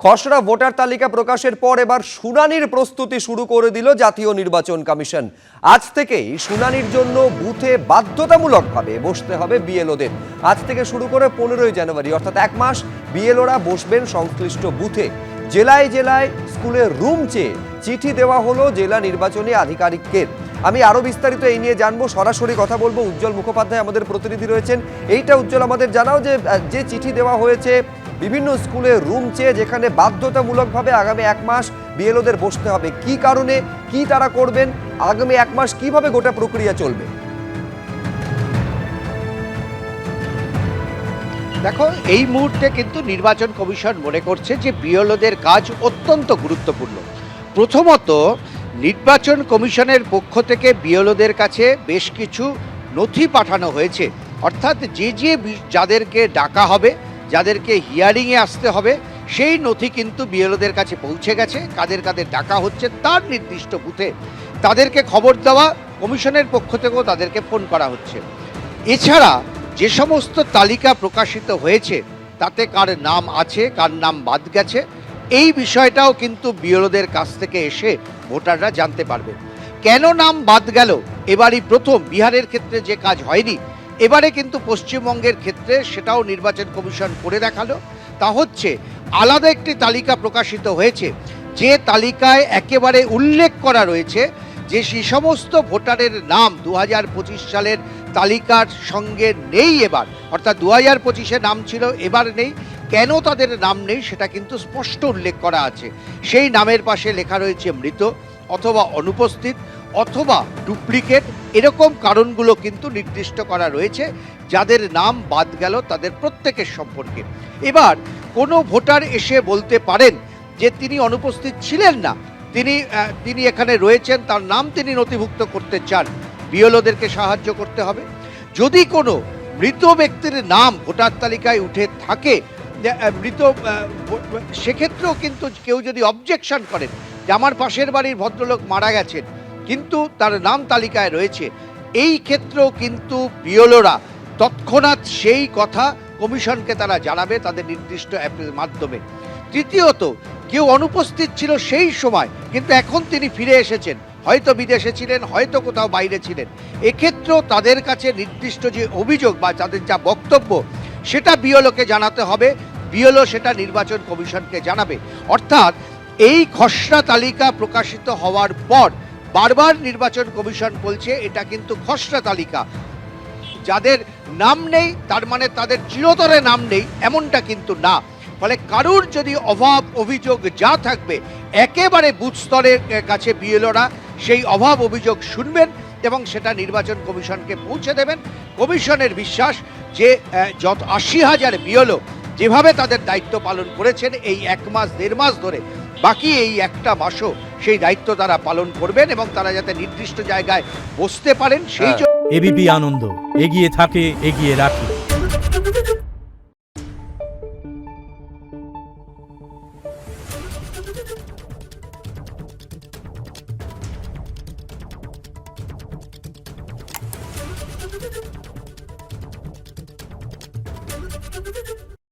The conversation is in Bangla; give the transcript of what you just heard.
খসড়া ভোটার তালিকা প্রকাশের পর এবার শুনানির প্রস্তুতি শুরু করে দিল জাতীয় নির্বাচন কমিশন। আজ থেকেই শুনানির জন্য বুথে বাধ্যতামূলকভাবে বসতে হবে বিএলওদের। আজ থেকে শুরু করে 15ই জানুয়ারি অর্থাৎ এক মাস বিএলওরা বসবেন সংশ্লিষ্ট বুথে। জেলায় জেলায় স্কুলের রুম চেয়ে চিঠি দেওয়া হলো জেলা নির্বাচনী আধিকারিককে। আমি আরো বিস্তারিত এই নিয়ে জানবো, সরাসরি কথা বলবো। উজ্জ্বল মুখোপাধ্যায় আমাদের প্রতিনিধি রয়েছেন। এইটা উজ্জ্বল, আমাদের জানাও যে চিঠি দেওয়া হয়েছে বিভিন্ন স্কুলে রুম চেয়ে, যেখানে বাধ্যতামূলকভাবে আগামী এক মাস বিএলওদের বসতে হবে, কি কারণে, কি তারা করবেন, আগামী এক মাস কিভাবে গোটা প্রক্রিয়া চলবে? দেখো, এই মুহূর্তে কিন্তু নির্বাচন কমিশন মনে করছে যে বিএলওদের কাজ অত্যন্ত গুরুত্বপূর্ণ। প্রথমত, নির্বাচন কমিশনের পক্ষ থেকে বিএলওদের কাছে বেশ কিছু নথি পাঠানো হয়েছে, অর্থাৎ যাদেরকে ডাকা হবে, যাদেরকে হিয়ারিংয়ে আসতে হবে, সেই নথি কিন্তু বিএলওদের কাছে পৌঁছে গেছে। কাদের কাদের ডাকা হচ্ছে তার নির্দিষ্ট বুথে তাদেরকে খবর দেওয়া, কমিশনের পক্ষ থেকেও তাদেরকে ফোন করা হচ্ছে। এছাড়া যে সমস্ত তালিকা প্রকাশিত হয়েছে তাতে কার নাম আছে, কার নাম বাদ গেছে, এই বিষয়টাও কিন্তু বিএলওদের কাছ থেকে এসে ভোটাররা জানতে পারবে। কেন নাম বাদ গেল এবারই প্রথম, বিহারের ক্ষেত্রে যে কাজ হয়নি, এবারে কিন্তু পশ্চিমবঙ্গের ক্ষেত্রে সেটাও নির্বাচন কমিশন করে দেখালো। তা হচ্ছে, আলাদা একটি তালিকা প্রকাশিত হয়েছে, যে তালিকায় একেবারে উল্লেখ করা রয়েছে যে সেই সমস্ত ভোটারের নাম 2025 সালের তালিকার সঙ্গে নেই এবার, অর্থাৎ 2025-এ নাম ছিল, এবার নেই। কেন তাদের নাম নেই সেটা কিন্তু স্পষ্ট উল্লেখ করা আছে। সেই নামের পাশে লেখা রয়েছে মৃত, অথবা অনুপস্থিত, অথবা ডুপ্লিকেট। এরকম কারণগুলো কিন্তু নির্দিষ্ট করা রয়েছে যাদের নাম বাদ গেল তাদের প্রত্যেকের সম্পর্কে। এবার কোনো ভোটার এসে বলতে পারেন যে তিনি অনুপস্থিত ছিলেন না, তিনি এখানে রয়েছেন, তার নাম তিনি নথিভুক্ত করতে চান, বিএলওদেরকে সাহায্য করতে হবে। যদি কোনো মৃত ব্যক্তির নাম ভোটার তালিকায় উঠে থাকে, সেক্ষেত্রেও কিন্তু কেউ যদি অবজেকশন করেন যে আমার পাশের বাড়ির ভদ্রলোক মারা গেছেন কিন্তু তার নাম তালিকায় রয়েছে, এই ক্ষেত্রেও কিন্তু বিএলওরা তৎক্ষণাৎ সেই কথা কমিশনকে তারা জানাবে তাদের নির্দিষ্ট অ্যাপের মাধ্যমে। তৃতীয়ত, কেউ অনুপস্থিত ছিল সেই সময় কিন্তু এখন তিনি ফিরে এসেছেন, হয়তো বিদেশে ছিলেন, হয়তো কোথাও বাইরে ছিলেন, এক্ষেত্রেও তাদের কাছে নির্দিষ্ট যে অভিযোগ বা তাদের যা বক্তব্য সেটা বিএলওকে জানাতে হবে, বিএলও সেটা নির্বাচন কমিশনকে জানাবে। অর্থাৎ এই খসড়া তালিকা প্রকাশিত হওয়ার পর বারবার নির্বাচন কমিশন বলছে এটা কিন্তু খসড়া তালিকা, যাদের নাম নেই তার মানে তাদের চিরতরে নাম নেই এমনটা কিন্তু না। ফলে কারুর যদি অভাব অভিযোগ যা থাকবে একেবারে বুথ স্তরের কাছে বিএলওরা সেই অভাব অভিযোগ শুনবেন এবং সেটা নির্বাচন কমিশনকে পৌঁছে দেবেন। কমিশনের বিশ্বাস যে 80,000 বিএলও যেভাবে তাদের দায়িত্ব পালন করেছেন এই এক মাস দেড় মাস ধরে, বাকি এই একটা মাসও সেই দায়িত্ব তারা পালন করবেন এবং তারা যাতে নির্দিষ্ট জায়গায় বসতে পারেন সেই জন্য। এবিপি আনন্দ, এগিয়ে থাকে, এগিয়ে রাখে। Thank you.